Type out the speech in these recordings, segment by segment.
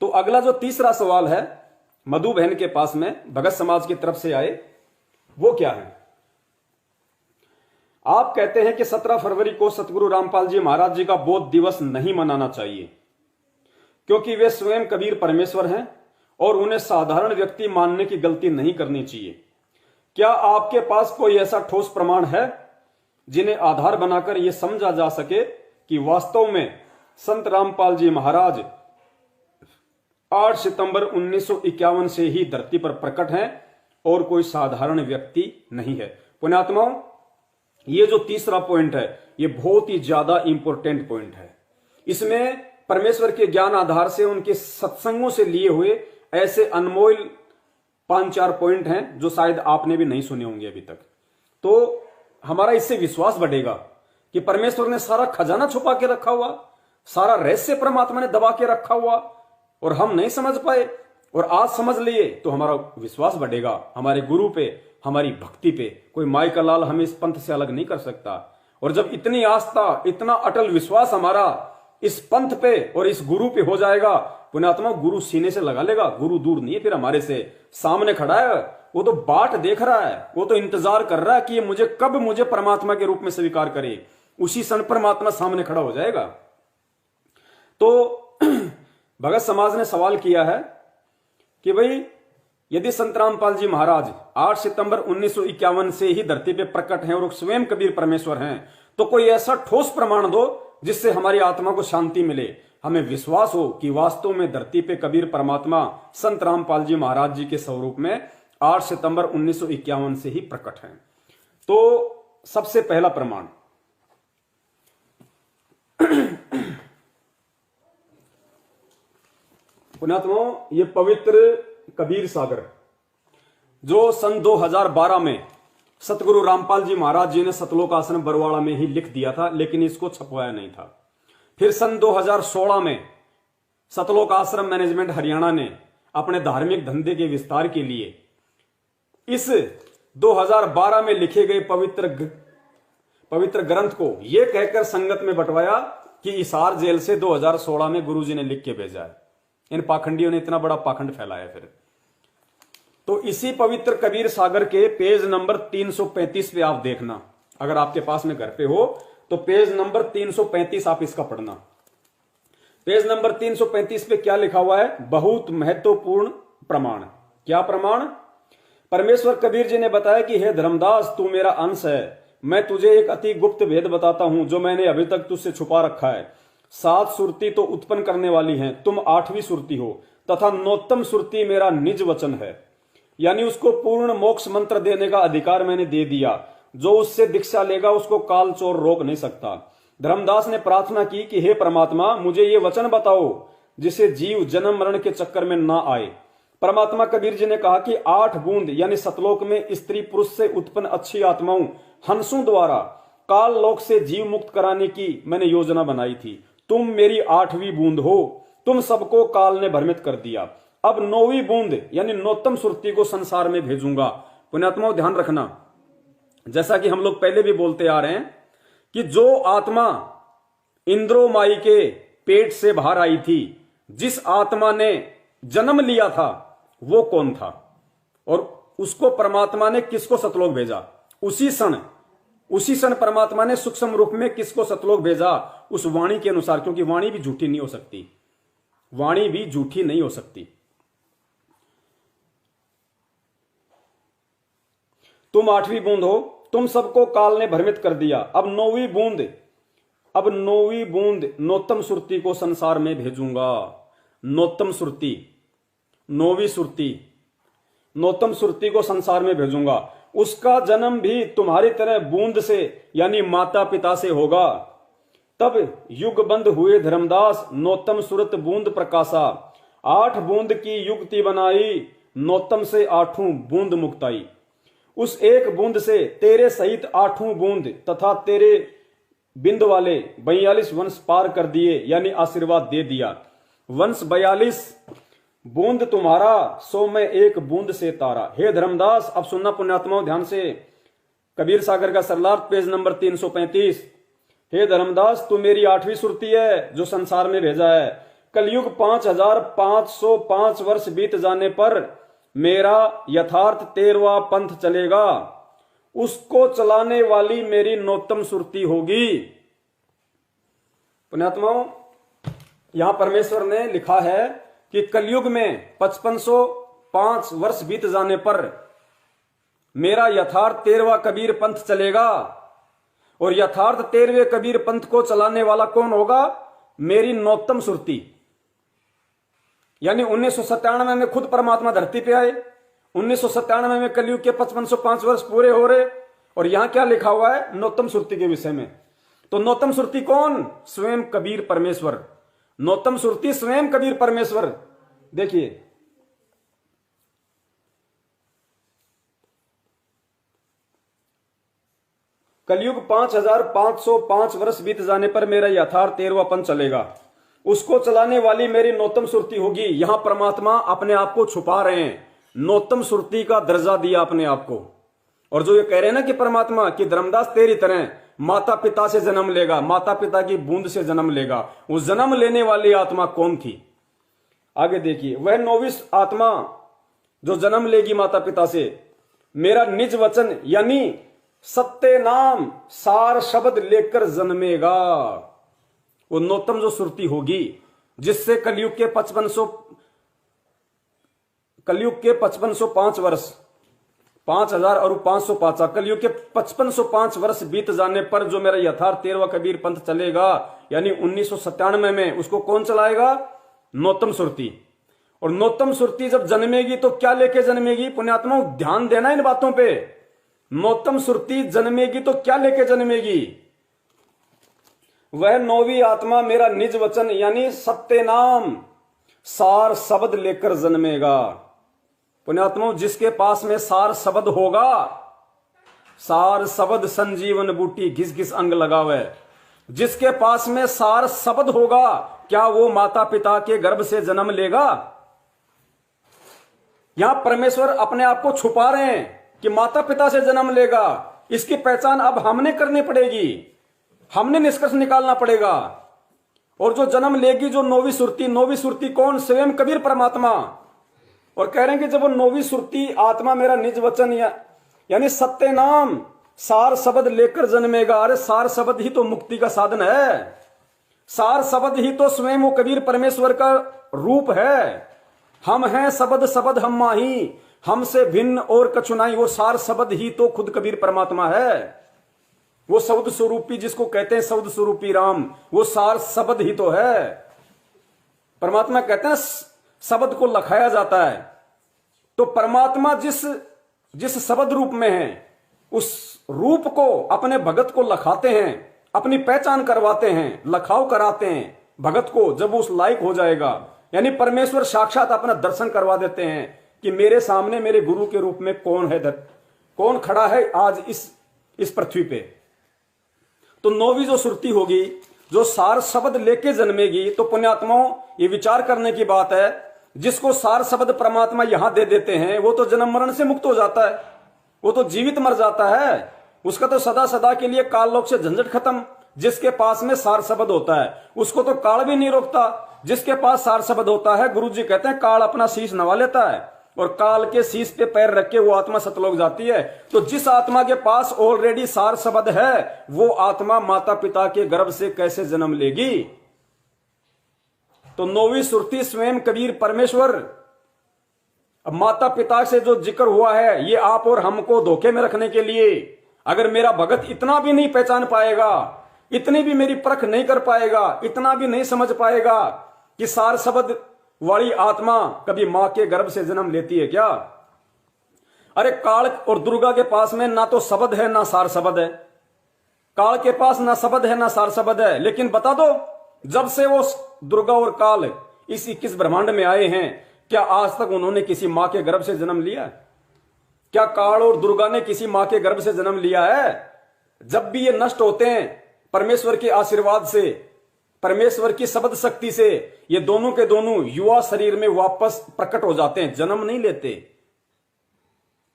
तो अगला जो तीसरा सवाल है मधु बहन के पास में भगत समाज की तरफ से आए, वो क्या है? आप कहते हैं कि 17 फरवरी को सतगुरु रामपाल जी महाराज जी का बोध दिवस नहीं मनाना चाहिए क्योंकि वे स्वयं कबीर परमेश्वर हैं और उन्हें साधारण व्यक्ति मानने की गलती नहीं करनी चाहिए। क्या आपके पास कोई ऐसा ठोस प्रमाण है जिन्हें आधार बनाकर यह समझा जा सके कि वास्तव में संत रामपाल जी महाराज 8 सितंबर 1951 से ही धरती पर प्रकट हैं और कोई साधारण व्यक्ति नहीं है? पुण्यात्माओं, ये जो तीसरा पॉइंट है ये बहुत ही ज्यादा इंपॉर्टेंट पॉइंट है। इसमें परमेश्वर के ज्ञान आधार से उनके सत्संगों से लिए हुए ऐसे अनमोल 5-4 पॉइंट हैं जो शायद आपने भी नहीं सुने होंगे अभी तक। तो हमारा इससे विश्वास बढ़ेगा कि परमेश्वर ने सारा खजाना छुपा के रखा हुआ, सारा रहस्य परमात्मा ने दबा के रखा हुआ और हम नहीं समझ पाए, और आज समझ लिए तो हमारा विश्वास बढ़ेगा हमारे गुरु पे, हमारी भक्ति पे। कोई माई का लाल हमें इस पंथ से अलग नहीं कर सकता। और जब इतनी आस्था, इतना अटल विश्वास हमारा इस पंथ पे और इस गुरु पे हो जाएगा, पुण्यात्मा गुरु सीने से लगा लेगा। गुरु दूर नहीं है, फिर हमारे से सामने खड़ा है, वो तो बाट देख रहा है, वो तो इंतजार कर रहा है कि ये कब मुझे परमात्मा के रूप में स्वीकार करे। उसी क्षण परमात्मा सामने खड़ा हो जाएगा। तो भगत समाज ने सवाल किया है कि भाई यदि संत रामपाल जी महाराज 8 सितंबर 1951 से ही धरती पे प्रकट हैं और स्वयं कबीर परमेश्वर हैं, तो कोई ऐसा ठोस प्रमाण दो जिससे हमारी आत्मा को शांति मिले, हमें विश्वास हो कि वास्तव में धरती पे कबीर परमात्मा संत रामपाल जी महाराज जी के स्वरूप में 8 सितंबर 1951 से ही प्रकट हैं। तो सबसे पहला प्रमाण पुण्यात्माओं, ये पवित्र कबीर सागर जो सन 2012 में सतगुरु रामपाल जी महाराज जी ने सतलोक आश्रम बरवाड़ा में ही लिख दिया था, लेकिन इसको छपवाया नहीं था। फिर सन 2016 में सतलोक आश्रम मैनेजमेंट हरियाणा ने अपने धार्मिक धंधे के विस्तार के लिए इस 2012 में लिखे गए पवित्र ग्रंथ को यह कहकर संगत में बंटवाया कि हिसार जेल से 2016 में गुरुजी ने लिख के भेजा है। इन पाखंडियों ने इतना बड़ा पाखंड फैलाया। फिर तो इसी पवित्र कबीर सागर के पेज नंबर 335 पे आप देखना, अगर आपके पास में घर पे हो तो पेज नंबर 335 आप इसका पढ़ना। पेज नंबर 335 पे क्या लिखा हुआ है? बहुत महत्वपूर्ण प्रमाण। क्या प्रमाण? परमेश्वर कबीर जी ने बताया कि हे धर्मदास, तू मेरा अंश है, मैं तुझे एक अति गुप्त भेद बताता हूं जो मैंने अभी तक तुझसे छुपा रखा है। 7 सुरती तो उत्पन्न करने वाली हैं, तुम 8वीं सुरती हो, तथा नौतम सुरती मेरा निज वचन है, यानी उसको पूर्ण मोक्ष मंत्र देने का अधिकार मैंने दे दिया। जो उससे दीक्षा लेगा उसको काल चोर रोक नहीं सकता। धर्मदास ने प्रार्थना की कि हे परमात्मा, मुझे ये वचन बताओ जिसे जीव जन्म मरण के चक्कर में ना आए। परमात्मा कबीर जी ने कहा कि 8 बूंद यानी सतलोक में स्त्री पुरुष से उत्पन्न अच्छी आत्माओं हंसों द्वारा काल लोक से जीव मुक्त कराने की मैंने योजना बनाई थी। तुम मेरी 8वीं बूंद हो, तुम सबको काल ने भ्रमित कर दिया। अब 9वीं बूंद यानी नौतम सुरती को संसार में भेजूंगा। पुण्यात्माओं ध्यान रखना, जैसा कि हम लोग पहले भी बोलते आ रहे हैं कि जो आत्मा इंद्रो माई के पेट से बाहर आई थी, जिस आत्मा ने जन्म लिया था, वो कौन था और उसको परमात्मा ने किसको सतलोक भेजा? उसी क्षण परमात्मा ने सूक्ष्म रूप में किसको सतलोक भेजा? उस वाणी के अनुसार, क्योंकि वाणी भी झूठी नहीं हो सकती, वाणी भी झूठी नहीं हो सकती। तुम 8वीं बूंद हो, तुम सबको काल ने भ्रमित कर दिया। अब 9वीं बूंद नौतम सुरती को संसार में भेजूंगा। नौतम सुरती, 9वीं सुरती, नौतम सुरती को संसार में भेजूंगा। उसका जन्म भी तुम्हारी तरह बूंद से यानी माता पिता से होगा। तब युग बंद हुए धर्मदास, नौतम सुरत बूंद प्रकाशा। 8 बूंद की युक्ति बनाई, नौतम से 8वीं बूंद मुक्ताई। उस एक बूंद से तेरे सहित 8वीं बूंद तथा तेरे बिंद वाले 42 वंश पार कर दिए, यानी आशीर्वाद दे दिया। वंश 42 बूंद तुम्हारा, 100 में 1 बूंद से तारा। हे धर्मदास, अब सुनना पुण्यात्माओं ध्यान से, कबीर सागर का सरलार्थ पेज नंबर 335। हे धर्मदास, तू मेरी 8वीं सुरती है जो संसार में भेजा है। कलयुग 5505 वर्ष बीत जाने पर मेरा यथार्थ 13वां पंथ चलेगा, उसको चलाने वाली मेरी नौतम सुरती होगी। पुण्यात्माओं, यहां परमेश्वर ने लिखा है कि कलयुग में 5505 वर्ष बीत जाने पर मेरा यथार्थ 13वां कबीर पंथ चलेगा, और यथार्थ 13वें कबीर पंथ को चलाने वाला कौन होगा? मेरी नौतम सुरती। यानी 1997 में खुद परमात्मा धरती पे आए, 1997 में कलयुग के 5505 वर्ष पूरे हो रहे, और यहां क्या लिखा हुआ है? नौतम सुरती के विषय में। तो नौतम सुरती कौन? स्वयं कबीर परमेश्वर। नौतम सुरती स्वयं कबीर परमेश्वर। देखिए, कलयुग 5505 वर्ष बीत जाने पर मेरा यथार्थ 13वां पंथ चलेगा, उसको चलाने वाली मेरी नौतम सुरती होगी। यहां परमात्मा अपने आप को छुपा रहे हैं, नौतम सुरती का दर्जा दिया अपने आप को। और जो ये कह रहे हैं ना कि परमात्मा की धर्मदास तेरी तरह माता पिता से जन्म लेगा, माता पिता की बूंद से जन्म लेगा, वो जन्म लेने वाली आत्मा कौन थी? आगे देखिए, वह 9वीं आत्मा जो जन्म लेगी माता पिता से, मेरा निज वचन यानी सत्य नाम सार शब्द लेकर जन्मेगा। वो नौतम जो सुरती होगी, जिससे कलयुग के 5505 वर्ष, 5000 और 505, कलयुग के 5505 वर्ष बीत जाने पर जो मेरा यथार्थ 13वां कबीर पंथ चलेगा, यानी 1997 में, उसको कौन चलाएगा? नौतम सुरती। और नौतम सुरती जब जन्मेगी तो क्या लेके जन्मेगी? पुण्यात्माओं, ध्यान देना इन बातों पे। नौतम सुरती जन्मेगी तो क्या लेके जन्मेगी? वह 9वीं आत्मा मेरा निज वचन यानी सत्य नाम सार शब्द लेकर जन्मेगा। पुण्यात्माओं, जिसके पास में सार शब्द होगा, सार शब्द संजीवन बूटी घिस घिस अंग लगावे, जिसके पास में सार शब्द होगा, क्या वो माता पिता के गर्भ से जन्म लेगा? यहां परमेश्वर अपने आप को छुपा रहे हैं कि माता पिता से जन्म लेगा। इसकी पहचान अब हमने करनी पड़ेगी, हमने निष्कर्ष निकालना पड़ेगा। और जो जन्म लेगी, जो 9वीं सुरती कौन? स्वयं कबीर परमात्मा। और कह रहे हैं कि जब वो 9वीं सुरती आत्मा मेरा निज वचन यानी सत्य नाम सार शब्द लेकर जन्मेगा। अरे सार शब्द ही तो मुक्ति का साधन है, सार शब्द ही तो स्वयं वो कबीर परमेश्वर का रूप है। हम हैं शब्द शब्द हम माही, हमसे भिन्न और कछु नहीं। वो सार शब्द ही तो खुद कबीर परमात्मा है। वो शब्द स्वरूपी जिसको कहते हैं शब्द स्वरूपी राम, वो सार शब्द ही तो है। परमात्मा कहते हैं शब्द को लखाया जाता है। तो परमात्मा जिस शब्द रूप में है, उस रूप को अपने भगत को लखाते हैं, अपनी पहचान करवाते हैं, लखाव कराते हैं भगत को। जब वो उस लायक हो जाएगा, यानी परमेश्वर साक्षात अपना दर्शन करवा देते हैं कि मेरे सामने मेरे गुरु के रूप में कौन है, कौन खड़ा है आज इस पृथ्वी पे। तो 9वीं जो सुरती होगी, जो सार शब्द लेके जन्मेगी, तो पुण्यात्माओं ये विचार करने की बात है, जिसको सार शब्द परमात्मा यहां दे देते हैं, वो तो जन्म मरण से मुक्त हो जाता है, वो तो जीवित मर जाता है, उसका तो सदा सदा के लिए काल लोक से झंझट खत्म। जिसके पास में सार शब्द होता है, उसको तो काल भी नहीं रोकता। जिसके पास सार शब्द होता है, गुरु जी कहते हैं काल अपना शीश नवा लेता है, और काल के शीश पे पैर रख के वो आत्मा सतलोक जाती है। तो जिस आत्मा के पास ऑलरेडी सार शब्द है, वो आत्मा माता पिता के गर्भ से कैसे जन्म लेगी? तो 9वीं सुरती स्वयं कबीर परमेश्वर। अब माता पिता से जो जिक्र हुआ है, ये आप और हमको धोखे में रखने के लिए। अगर मेरा भगत इतना भी नहीं पहचान पाएगा, इतनी भी मेरी परख नहीं कर पाएगा, इतना भी नहीं समझ पाएगा कि सार शब्द वाली आत्मा कभी मां के गर्भ से जन्म लेती है क्या? अरे काल और दुर्गा के पास में ना तो शब्द है ना सार शब्द है। काल के पास ना शब्द है ना सार शब्द है। लेकिन बता दो, जब से वो दुर्गा और काल इस 21 ब्रह्मांड में आए हैं, क्या आज तक उन्होंने किसी मां के गर्भ से जन्म लिया? क्या काल और दुर्गा ने किसी मां के गर्भ से जन्म लिया है? जब भी ये नष्ट होते हैं परमेश्वर के आशीर्वाद से, परमेश्वर की शब्द शक्ति से, ये दोनों के दोनों युवा शरीर में वापस प्रकट हो जाते हैं, जन्म नहीं लेते।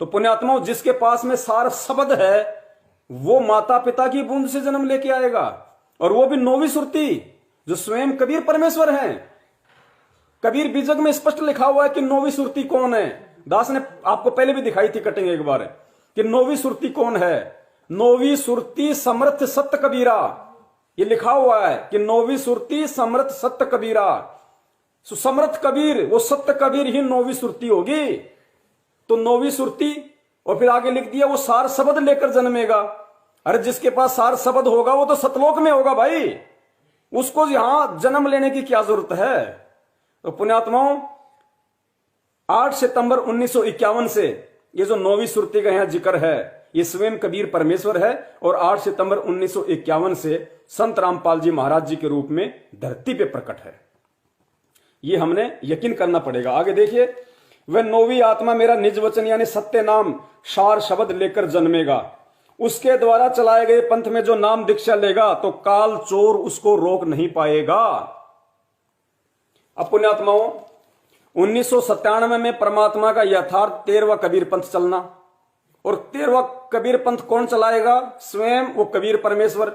तो पुण्यात्माओं, जिसके पास में सार शब्द है, वो माता पिता की बूंद से जन्म लेके आएगा, और वो भी 9वीं सुरती जो स्वयं कबीर परमेश्वर हैं। कबीर बीजक में स्पष्ट लिखा हुआ है कि नौवीं सुरती कौन है। दास ने आपको पहले भी दिखाई थी कटिंग एक बार कि नौवीं सुरती कौन है। नौवीं सुरती समर्थ सत्य कबीरा, ये लिखा हुआ है कि नौवीं सुरती समर्थ सत्य कबीरा। समर्थ कबीर, वो सत्य कबीर ही नौवीं सुरती होगी। तो नौवीं सुरती, और फिर आगे लिख दिया वो सार शब्द लेकर जन्मेगा। अरे जिसके पास सार शब्द होगा वो तो सतलोक में होगा भाई, उसको यहां जन्म लेने की क्या जरूरत है। तो पुण्यात्माओं 8 सितंबर 1951 से ये जो नौवीं सुरती का यहां जिक्र है ये स्वयं कबीर परमेश्वर है, और 8 सितंबर 1951 से संत रामपाल जी महाराज जी के रूप में धरती पे प्रकट है। ये हमने यकीन करना पड़ेगा। आगे देखिए, वह नौवीं आत्मा मेरा निज वचन यानी सत्य नाम सार शब्द लेकर जन्मेगा, उसके द्वारा चलाए गए पंथ में जो नाम दीक्षा लेगा तो काल चोर उसको रोक नहीं पाएगा। अब पुण्यात्माओं 1997 में परमात्मा का यथार्थ 13वां कबीर पंथ चलना, और 13वां कबीर पंथ कौन चलाएगा? स्वयं वो कबीर परमेश्वर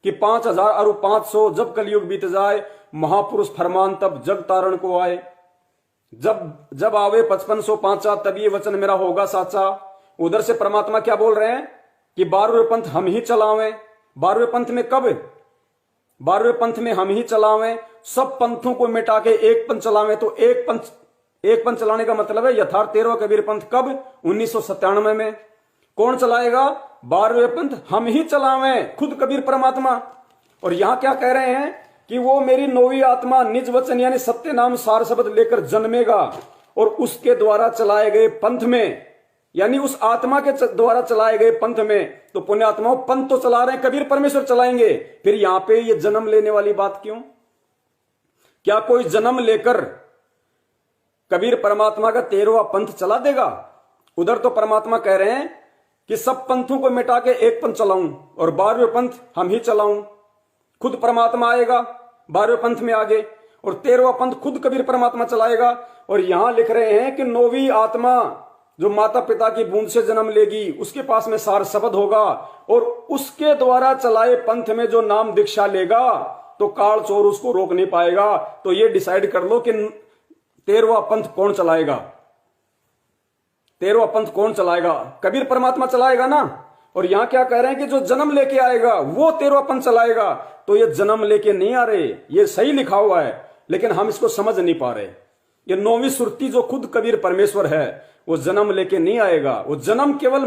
कि 5000 और 500 जब कलयुग बीत जाए महापुरुष फरमान तब जग तारण को आए, जब आवे 5505 तब ये वचन मेरा होगा साचा। उधर से परमात्मा क्या बोल रहे हैं कि 12वें पंथ हम ही चलावें। 12वें पंथ में कब? 12वें पंथ में हम ही चलावें, सब पंथों को मिटा के एक पंथ चलावें। तो एक पंथ चलाने का मतलब है यथार्थ 13वां कबीर पंथ कब? 1997 में। कौन चलाएगा? 12वें पंथ हम ही चलावें, खुद कबीर परमात्मा। और यहां क्या कह रहे हैं कि वो मेरी नौवीं आत्मा निज वचन यानी सत्य नाम सार शब्द लेकर जन्मेगा, और उसके द्वारा चलाए गए पंथ में यानी उस आत्मा के द्वारा चलाए गए पंथ में, तो पुण्यात्माओं पंथ तो चला रहे हैं कबीर परमेश्वर चलाएंगे, फिर यहां पे ये जन्म लेने वाली बात क्यों? क्या कोई जन्म लेकर कबीर परमात्मा का 13वां पंथ चला देगा? उधर तो परमात्मा कह रहे हैं कि सब पंथों को मिटा के एक पंथ चलाऊं, और 12वें पंथ हम ही चलाऊं। खुद परमात्मा आएगा 12वें पंथ में आगे, और 13वां पंथ खुद कबीर परमात्मा चलाएगा। और यहां लिख रहे हैं कि नौवीं आत्मा जो माता पिता की बूंद से जन्म लेगी उसके पास में सार शब्द होगा, और उसके द्वारा चलाए पंथ में जो नाम दीक्षा लेगा तो काल चोर उसको रोक नहीं पाएगा। तो ये डिसाइड कर लो कि 13वां पंथ कौन चलाएगा। 13वां पंथ कौन चलाएगा? कबीर परमात्मा चलाएगा ना। और यहां क्या कह रहे हैं कि जो जन्म लेके आएगा वो 13वां पंथ चलाएगा। तो ये जन्म लेके नहीं आ रहे, ये सही लिखा हुआ है लेकिन हम इसको समझ नहीं पा रहे। ये नौवीं सुरती जो खुद कबीर परमेश्वर है वो जन्म लेके नहीं आएगा। वो जन्म केवल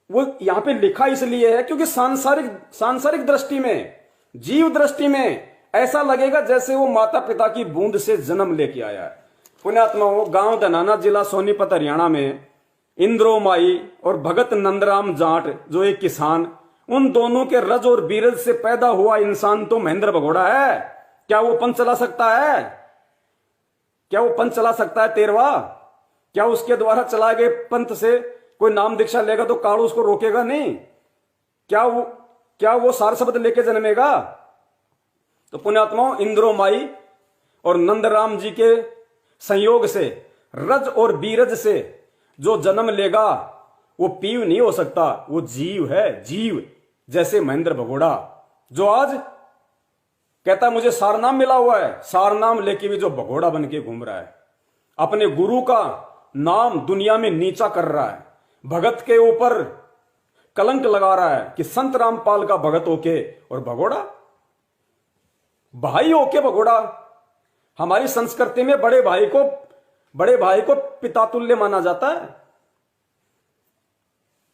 वो यहां पे लिखा इसलिए है क्योंकि सांसारिक दृष्टि में, जीव दृष्टि में ऐसा लगेगा जैसे वो माता पिता की बूंद से जन्म लेके आया है। पुण्यात्माओं गांव धनाना जिला सोनीपत हरियाणा में इंद्रो माई और भगत नंदराम जाट जो एक किसान, उन दोनों के रज और बीरज से पैदा हुआ इंसान तो महेंद्र भगोड़ा है। क्या वो पंथ चला सकता है? क्या वो पंथ चला सकता है 13वां? क्या उसके द्वारा चलाए गए पंथ से कोई नाम दीक्षा लेगा तो काल उसको रोकेगा नहीं? क्या वो सार शब्द लेके जन्मेगा? तो पुण्यात्माओं इंद्रो माई और नंदराम जी के संयोग से रज और बीरज से जो जन्म लेगा वो पीव नहीं हो सकता, वो जीव है, जीव। जैसे महेंद्र भगोड़ा जो आज कहता मुझे सारनाम मिला हुआ है, सारनाम लेके भी जो भगोड़ा बन के घूम रहा है, अपने गुरु का नाम दुनिया में नीचा कर रहा है, भगत के ऊपर कलंक लगा रहा है कि संत रामपाल का भगत होके, और भगोड़ा भाई होके भगोड़ा। हमारी संस्कृति में बड़े भाई को पिता तुल्य माना जाता है।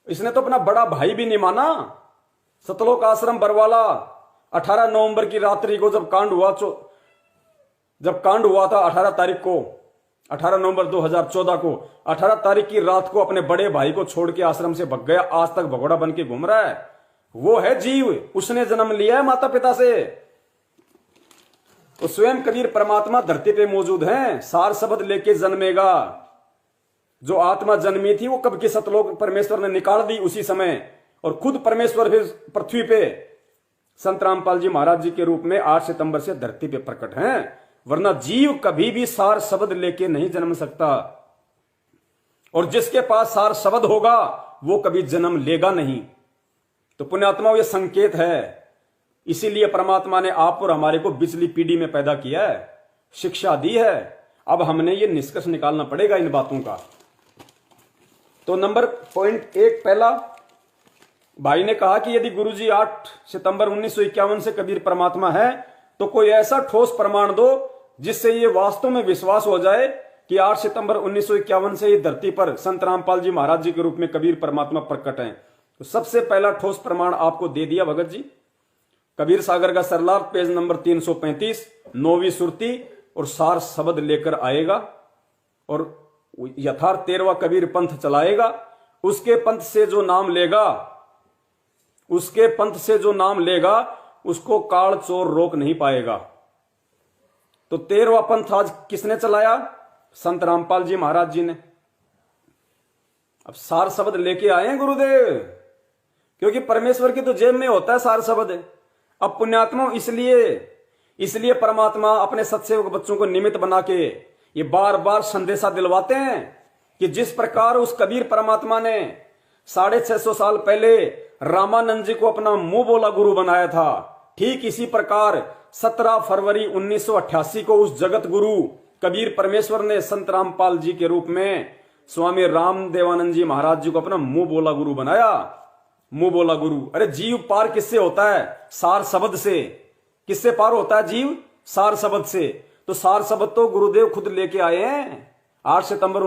इसने तो अपना बड़ा भाई भी नहीं माना। सतलोक आश्रम बरवाला 18 नवंबर की रात्रि को जब कांड हुआ था 18 तारीख को, 18 नवंबर 2014 को, 18 तारीख की रात को अपने बड़े भाई को छोड़ के आश्रम से भग गया। आज तक भगोड़ा बन के घूम रहा है। वो है जीव, उसने जन्म लिया है माता पिता से। तो स्वयं कबीर परमात्मा धरती पे मौजूद हैं, सार शब्द लेके जन्मेगा। जो आत्मा जन्मी थी वो कब के सतलोक परमेश्वर ने निकाल दी उसी समय, और खुद परमेश्वर फिर पृथ्वी पे संत रामपाल जी महाराज जी के रूप में 8 सितंबर से धरती पे प्रकट हैं। वरना जीव कभी भी सार शब्द लेके नहीं जन्म सकता, और जिसके पास सार शब्द होगा वो कभी जन्म लेगा नहीं। तो पुण्यात्मा ये संकेत है, इसीलिए परमात्मा ने आप और हमारे को बिचली पीढ़ी में पैदा किया है। शिक्षा दी है। अब हमने ये निष्कर्ष निकालना पड़ेगा इन बातों का। तो नंबर पॉइंट 1 पहला, भाई ने कहा कि यदि गुरुजी 8 सितंबर 1951 से कबीर परमात्मा है तो कोई ऐसा ठोस प्रमाण दो जिससे ये वास्तव में विश्वास हो जाए कि 8 सितंबर 1951 से ही धरती पर संत रामपाल जी महाराज जी के रूप में कबीर परमात्मा प्रकट हैं। तो सबसे पहला ठोस प्रमाण आपको दे दिया भगत जी। कबीर सागर का सरलार पेज नंबर 335, 9वीं सुरती और सार शब्द लेकर आएगा और यथार्थ 13वां कबीर पंथ चलाएगा। उसके पंथ से जो नाम लेगा उसको काल चोर रोक नहीं पाएगा। तो 13वां पंथ आज किसने चलाया? संत रामपाल जी महाराज जी ने। अब सार शब्द लेके आए हैं गुरुदेव, क्योंकि परमेश्वर की तो जेब में होता है सार शब्द। अब पुण्यात्मा इसलिए परमात्मा अपने सत्सेवक बच्चों को निमित्त बना के ये बार बार संदेशा दिलवाते हैं कि जिस प्रकार उस कबीर परमात्मा ने 650 साल पहले रामानंद जी को अपना मुंह बोला गुरु बनाया था, ठीक इसी प्रकार 17 फरवरी 1988 को उस जगत गुरु कबीर परमेश्वर ने संत रामपाल जी के रूप में स्वामी रामदेवानंद जी महाराज जी को अपना मुंह बोला गुरु बनाया। मुंह बोला गुरु, अरे जीव पार किससे होता है? सार शब्द से। किससे पार होता है जीव? सार शब्द से। तो सार शब्द तो गुरुदेव खुद लेके आए हैं 8 सितंबर